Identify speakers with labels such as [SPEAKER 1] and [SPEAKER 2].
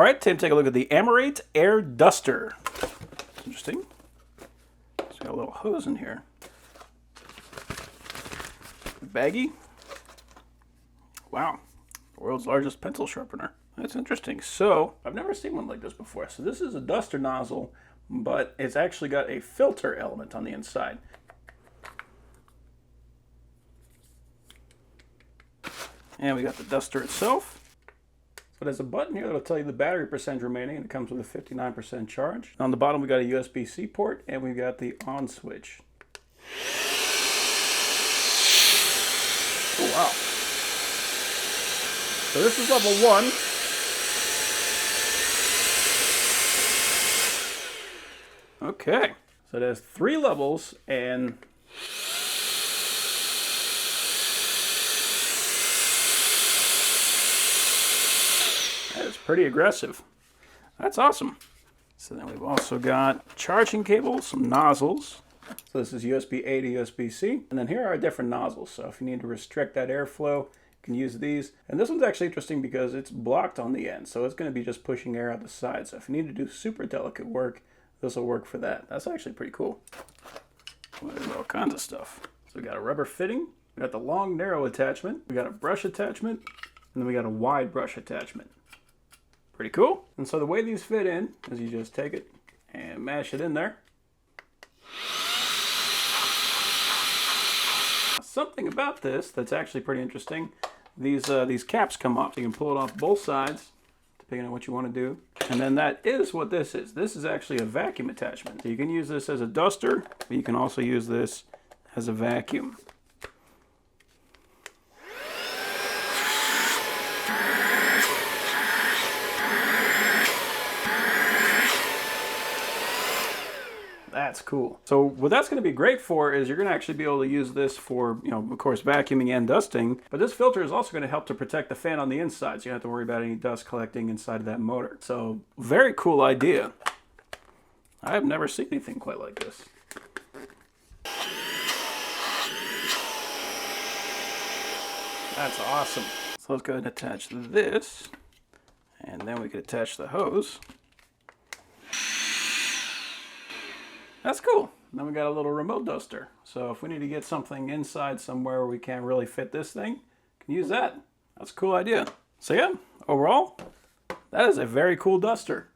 [SPEAKER 1] All right, time to take a look at the Amourate Air Duster. Interesting. It's got a little hose in here. Baggy. Wow, the world's largest pencil sharpener. That's interesting. So, I've never seen one like this before. So this is a duster nozzle, but it's actually got a filter element on the inside. And we got the duster itself. So there's a button here that'll tell you the battery percentage remaining, and it comes with a 59% charge. On the bottom we got a USB-C port, and we've got the on switch. Oh wow. So this is level 1. Okay, so there's 3 levels, and that is pretty aggressive. That's awesome. So then we've also got charging cables, some nozzles. So this is USB-A to USB-C. And then here are different nozzles. So if you need to restrict that airflow, you can use these. And this one's actually interesting because it's blocked on the end. So it's going to be just pushing air out the side. So if you need to do super delicate work, this will work for that. That's actually pretty cool. Well, there's all kinds of stuff. So we got a rubber fitting. We got the long, narrow attachment. We got a brush attachment. And then we got a wide brush attachment. Pretty cool. And so the way these fit in is you just take it and mash it in there. Something about this that's actually pretty interesting. These caps come off. So you can pull it off both sides, depending on what you want to do. And then that is what this is. This is actually a vacuum attachment. So you can use this as a duster, but you can also use this as a vacuum. That's cool. So what that's going to be great for is you're going to actually be able to use this for, of course, vacuuming and dusting. But this filter is also going to help to protect the fan on the inside, so you don't have to worry about any dust collecting inside of that motor. So very cool idea. I've never seen anything quite like this. That's awesome. So let's go ahead and attach this, and then we can attach the hose. That's cool. Then we got a little remote duster. So if we need to get something inside somewhere where we can't really fit this thing, we can use that. That's a cool idea. So yeah, overall, that is a very cool duster.